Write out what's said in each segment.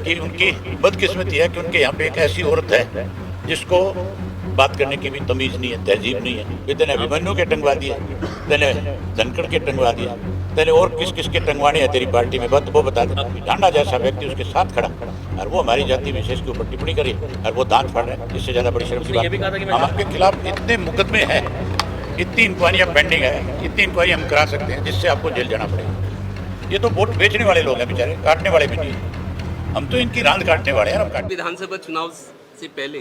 कि उनकी बदकिस्मती है कि उनके यहाँ पे एक ऐसी औरत है जिसको बात करने की भी तमीज़ नहीं है, तहजीब नहीं है। इतने अभिमन्यु के टंगवा दिए, तेने धनखड़ के टंगवा दिया, तेने और किस किस के टंगवाने हैं तेरी पार्टी में, वो बता दे। डांडा जैसा व्यक्ति उसके साथ खड़ा और वो हमारी जाति विशेष के ऊपर टिप्पणी करी और वो दांत फाड़ रहा है। इससे ज़्यादा बड़ी शर्म की बात। हम आपके खिलाफ इतने मुकदमे हैं, इतनी इंक्वायरियाँ पेंडिंग है, इतनी इंक्वायरी हम करा सकते हैं जिससे आपको जेल जाना पड़ेगा। ये तो वोट बेचने वाले लोग हैं बेचारे, काटने वाले भी नहीं है। हम तो इनकी रांद काटने वाले हैं। हम विधानसभा चुनाव से पहले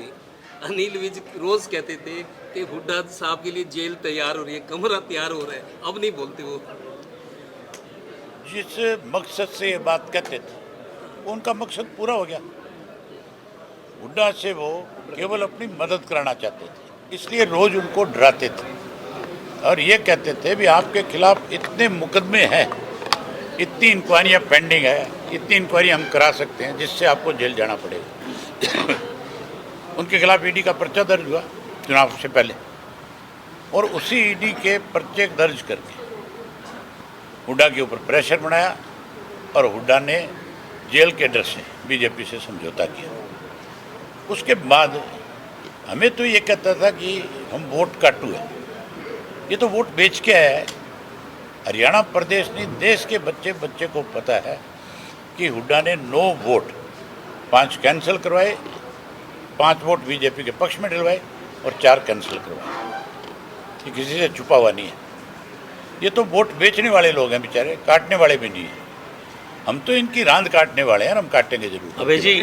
अनिल विज रोज कहते थे कि हुड्डा साहब के लिए जेल तैयार हो रही है, कमरा तैयार हो रहा है। अब नहीं बोलते वो। जिस मकसद से ये बात कहते थे उनका मकसद पूरा हो गया। हुड्डा से वो केवल अपनी मदद कराना चाहते थे, इसलिए रोज उनको डराते थे और ये कहते थे भी आपके खिलाफ इतने मुकदमे हैं, इतनी इंक्वायरियाँ पेंडिंग है, इतनी इंक्वायरी हम करा सकते हैं जिससे आपको जेल जाना पड़ेगा। उनके खिलाफ ईडी का पर्चा दर्ज हुआ चुनाव से पहले और उसी ईडी के पर्चे दर्ज करके हुड्डा के ऊपर प्रेशर बनाया और हुड्डा ने जेल के डर से बीजेपी से समझौता किया। उसके बाद हमें तो ये कहता था कि हम वोट काटू है, ये तो वोट बेच के आया है। हरियाणा प्रदेश नहीं, देश के बच्चे बच्चे को पता है कि हुड्डा ने 9 वोट 5 कैंसिल करवाए, 5 वोट बीजेपी के पक्ष में डलवाए और 4 कैंसिल करवाए। ये किसी से छुपा हुआ नहीं है। ये तो वोट बेचने वाले लोग हैं बेचारे, काटने वाले भी नहीं है। हम तो इनकी रांद काटने वाले हैं और हम काटेंगे जरूर। अबे जी,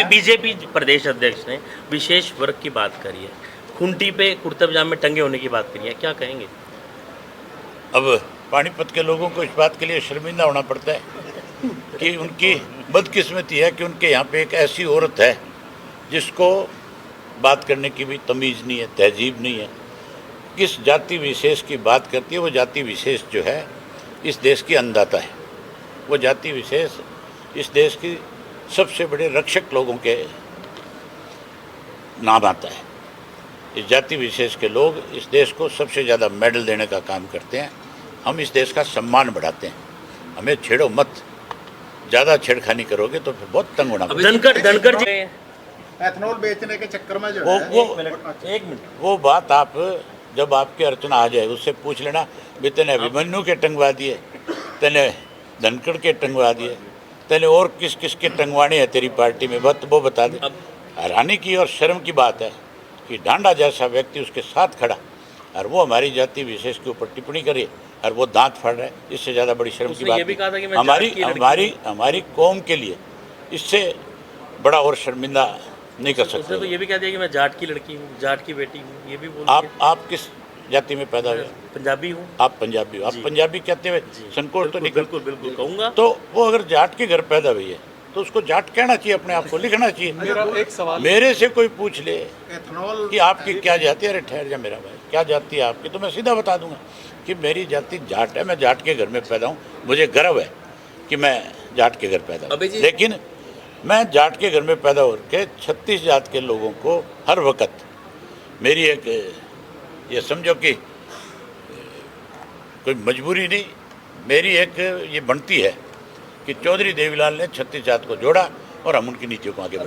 बीजेपी प्रदेश अध्यक्ष ने विशेष वर्ग की बात करी है, खूंटी पे कुर्ता पजामे में टंगे होने की बात करी है, क्या कहेंगे? अब पानीपत के लोगों को इस बात के लिए शर्मिंदा होना पड़ता है कि उनकी बदकिस्मती है कि उनके यहाँ पे एक ऐसी औरत है जिसको बात करने की भी तमीज़ नहीं है, तहजीब नहीं है। किस जाति विशेष की बात करती है, वो जाति विशेष जो है इस देश की अन्नदाता है। वो जाति विशेष इस देश की सबसे बड़े रक्षक लोगों के नाम आता है। इस जाति विशेष के लोग इस देश को सबसे ज़्यादा मेडल देने का काम करते हैं। हम इस देश का सम्मान बढ़ाते हैं। हमें छेड़ो मत, ज़्यादा छेड़खानी करोगे तो फिर बहुत तंग होना पड़ेगा। धनखड़ जी एथनॉल बेचने के चक्कर में जो एक मिनट वो बात आप जब आपकी अर्चना आ जाए उससे पूछ लेना। भी तेने अभिमन्यु के टंगवा दिए, तेने धनखड़ के टंगवा दिए, तेने और किस किस के टंगवाने हैं तेरी पार्टी में, वो बता दे। हैरानी की और शर्म की बात है कि डांडा जैसा व्यक्ति उसके साथ खड़ा और वो हमारी जाति विशेष के ऊपर टिप्पणी करे और वो दांत फाड़ रहा है। इससे ज़्यादा बड़ी शर्म की बात हमारी कौम के लिए इससे बड़ा और शर्मिंदा नहीं कर सकते। तो ये भी कह दिया कि मैं जाट की लड़की हूँ, जाट की बेटी हूँ, ये भी बोल। आप किस जाति में पैदा हुए? पंजाबी हूँ। आप पंजाबी हो। आप पंजाबी कहते हुए संकोच तो नहीं? बिल्कुल कहूँगा। तो वो अगर जाट के घर पैदा हुई है तो उसको जाट कहना चाहिए, अपने आप को लिखना चाहिए। एक सवाल मेरे से कोई पूछ ले एथनॉल कि आपकी क्या जाति है, अरे ठहर जा मेरा भाई, क्या जाति है आपकी, तो मैं सीधा बता दूंगा कि मेरी जाति जाट है, मैं जाट के घर में पैदा हूँ। मुझे गर्व है कि मैं जाट के घर पैदा हूँ, लेकिन मैं जाट के घर में पैदा होकर 36 जात के लोगों को हर वक्त मेरी एक ये समझो कि कोई मजबूरी नहीं, मेरी एक ये बनती है कि चौधरी देवीलाल ने 36 जात को जोड़ा और हम उनकी नीतियों को आगे बढ़ाया।